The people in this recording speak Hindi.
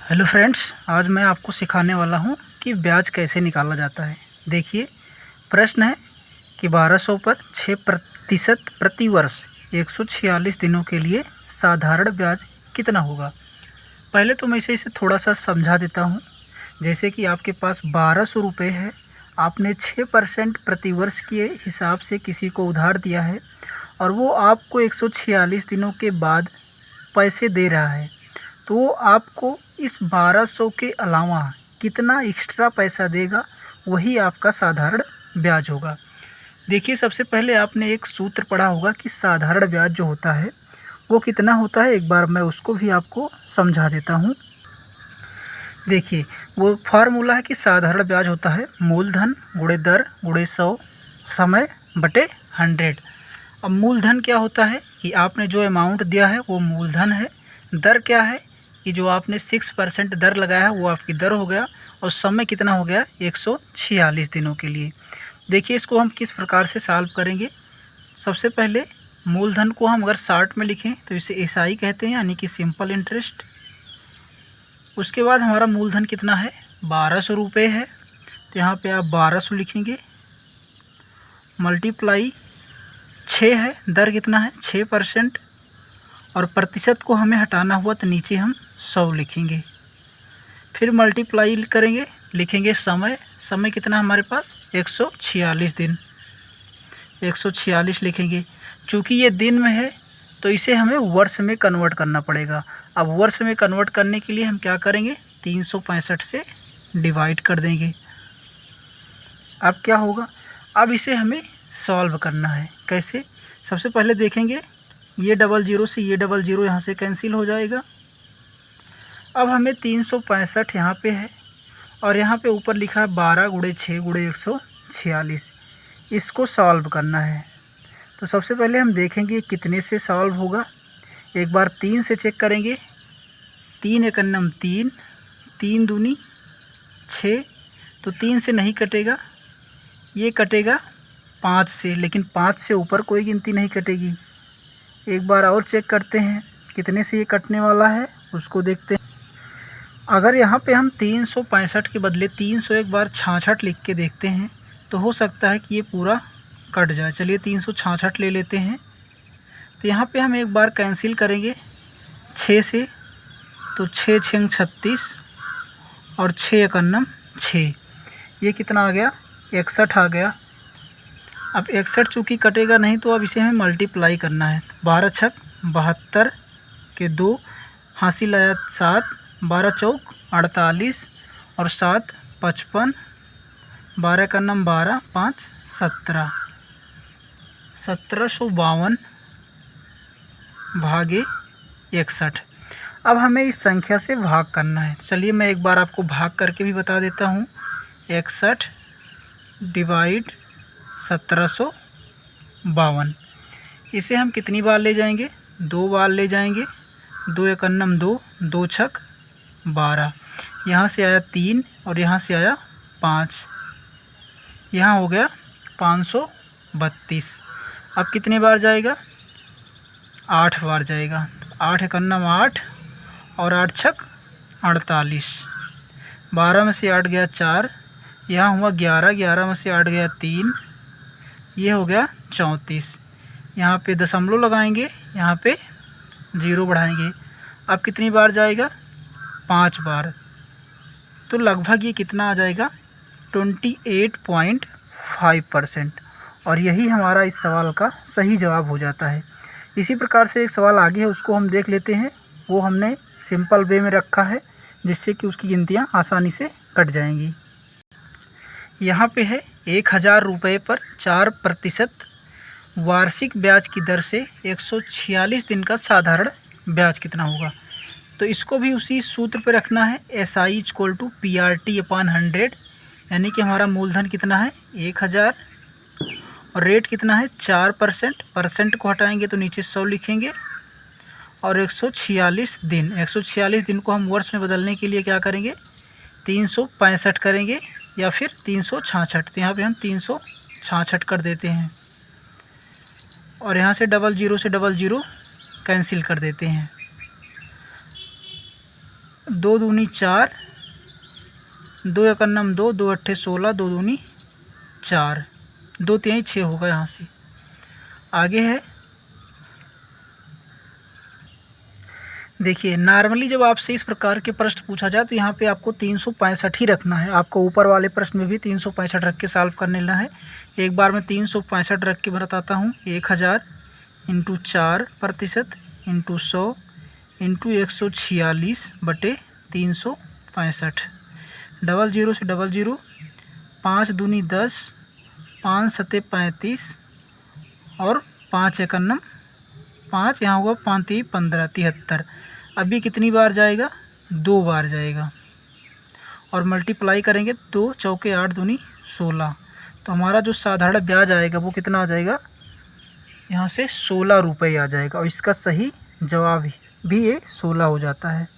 हेलो फ्रेंड्स, आज मैं आपको सिखाने वाला हूं कि ब्याज कैसे निकाला जाता है। देखिए, प्रश्न है कि 1200 पर 6% प्रति वर्ष 146 दिनों के लिए साधारण ब्याज कितना होगा। पहले तो मैं इसे थोड़ा सा समझा देता हूं। जैसे कि आपके पास 1200 रुपये है, आपने 6% प्रति वर्ष के हिसाब से किसी को उधार दिया है और वो आपको 146 दिनों के बाद पैसे दे रहा है, तो वो आपको इस 1200 के अलावा कितना एक्स्ट्रा पैसा देगा, वही आपका साधारण ब्याज होगा। देखिए, सबसे पहले आपने एक सूत्र पढ़ा होगा कि साधारण ब्याज जो होता है वो कितना होता है। एक बार मैं उसको भी आपको समझा देता हूँ। देखिए, वो फार्मूला है कि साधारण ब्याज होता है मूलधन गुणे दर गुणे 100 समय बटे 100। अब मूलधन क्या होता है कि आपने जो अमाउंट दिया है वो मूलधन है। दर क्या है कि जो आपने 6% दर लगाया है वो आपकी दर हो गया, और समय कितना हो गया 146 दिनों के लिए। देखिए, इसको हम किस प्रकार से सॉल्व करेंगे। सबसे पहले मूलधन को हम अगर शॉर्ट में लिखें तो इसे एसआई कहते हैं, यानी कि सिंपल इंटरेस्ट। उसके बाद हमारा मूलधन कितना है 1200 रुपये है, तो यहाँ पे आप 1200 लिखेंगे, मल्टीप्लाई 6 है, दर कितना है 6%, और प्रतिशत को हमें हटाना हुआ तो नीचे हम 100 लिखेंगे। फिर मल्टीप्लाई करेंगे, लिखेंगे समय। समय कितना हमारे पास 146 दिन, 146 लिखेंगे। चूँकि ये दिन में है तो इसे हमें वर्ष में कन्वर्ट करना पड़ेगा। अब वर्ष में कन्वर्ट करने के लिए हम क्या करेंगे, 365 से डिवाइड कर देंगे। अब क्या होगा, अब इसे हमें सॉल्व करना है। कैसे, सबसे पहले देखेंगे ये 00 से ये 00 यहाँ से कैंसिल हो जाएगा। अब हमें 365 यहाँ पे है और यहाँ पे ऊपर लिखा है 12 गुणे 6 गुणे 146। इसको सॉल्व करना है। तो सबसे पहले हम देखेंगे कितने से सॉल्व होगा। एक बार 3 से चेक करेंगे। 3 एकन्नम 3, 3 दूनी 6, तो 3 से नहीं कटेगा, ये कटेगा 5 से, लेकिन 5 से ऊपर कोई गिनती नहीं कटेगी। एक बार और चेक करते हैं कितने से ये कटने वाला है, उसको देखते हैं। अगर यहाँ पे हम 365 के बदले 301 बार 66 लिख के देखते हैं तो हो सकता है कि ये पूरा कट जाए। चलिए 366 ले लेते हैं। तो यहाँ पे हम एक बार कैंसिल करेंगे 6 से, तो 6 6 36 और 6 एकन्नम 6, ये कितना आ गया 61 आ गया। अब 61 चूँकि कटेगा नहीं तो अब इसे हमें मल्टीप्लाई करना है। 12 छक 72 के 2, हासिल आया 7, 12 चौक 48 और 7 55, 12 का नम 12, 5 17, 1752 भागे 61। अब हमें इस संख्या से भाग करना है। चलिए मैं एक बार आपको भाग करके भी बता देता हूँ। 61 डिवाइड 1752, इसे हम कितनी बार ले जाएंगे, 2 बार ले जाएंगे। 2 एकन्नम 2, 2 छक 12, यहाँ से आया 3 और यहाँ से आया 5, यहाँ हो गया 532। अब कितने बार जाएगा, 8 बार जाएगा। 8 एकन्नम 8 और 8 छक 48, 12 में से 8 गया 4, यहाँ हुआ 11, 11 में से 8 गया 3, ये हो गया 34। यहाँ पे दशमलव लगाएंगे, यहाँ पे 0 बढ़ाएंगे। अब कितनी बार जाएगा, 5 बार। तो लगभग ये कितना आ जाएगा 28.5%, और यही हमारा इस सवाल का सही जवाब हो जाता है। इसी प्रकार से एक सवाल आगे है, उसको हम देख लेते हैं। वो हमने सिंपल वे में रखा है जिससे कि उसकी गिनतियाँ आसानी से कट जाएंगी। यहाँ पे है 1000 रुपये पर 4% वार्षिक ब्याज की दर से 146 दिन का साधारण ब्याज कितना होगा। तो इसको भी उसी सूत्र पे रखना है, SI = PRT/100, यानी कि हमारा मूलधन कितना है 1000 और रेट कितना है 4%। परसेंट को हटाएंगे तो नीचे 100 लिखेंगे, और 146 दिन, 146 दिन को हम वर्ष में बदलने के लिए क्या करेंगे, 365 करेंगे या फिर 366। तो यहाँ पे हम 366 कर देते हैं, और यहाँ से 00 से 00 कैंसिल कर देते हैं। 2 दूनी 4, 2 एक अन्नम 2, 2 अट्ठे 16, 2 दूनी 4, 2 तिहाई 6 होगा। यहाँ से आगे है, देखिए नॉर्मली जब आपसे इस प्रकार के प्रश्न पूछा जाए तो यहाँ पे आपको 365 ही रखना है। आपको ऊपर वाले प्रश्न में भी 365 रख के सॉल्व करने लेना है। एक बार मैं 365 रख के बताता हूँ। 1000 इंटू 4% इंटू 100 इंटू 146/365, 00 से 00, 5 दूनी 10, 5 सते 35 और 5 एक अन्नम 5, यहाँ होगा 5 3 15, 73। अभी कितनी बार जाएगा? 2 बार जाएगा। और मल्टीप्लाई करेंगे 2 चौके 8 दूनी 16, तो हमारा जो साधारण ब्याज आएगा वो कितना आ जाएगा? यहाँ से 16 रुपये आ जाएगा। और इसका सही जवाब भी ये 16 हो जाता है।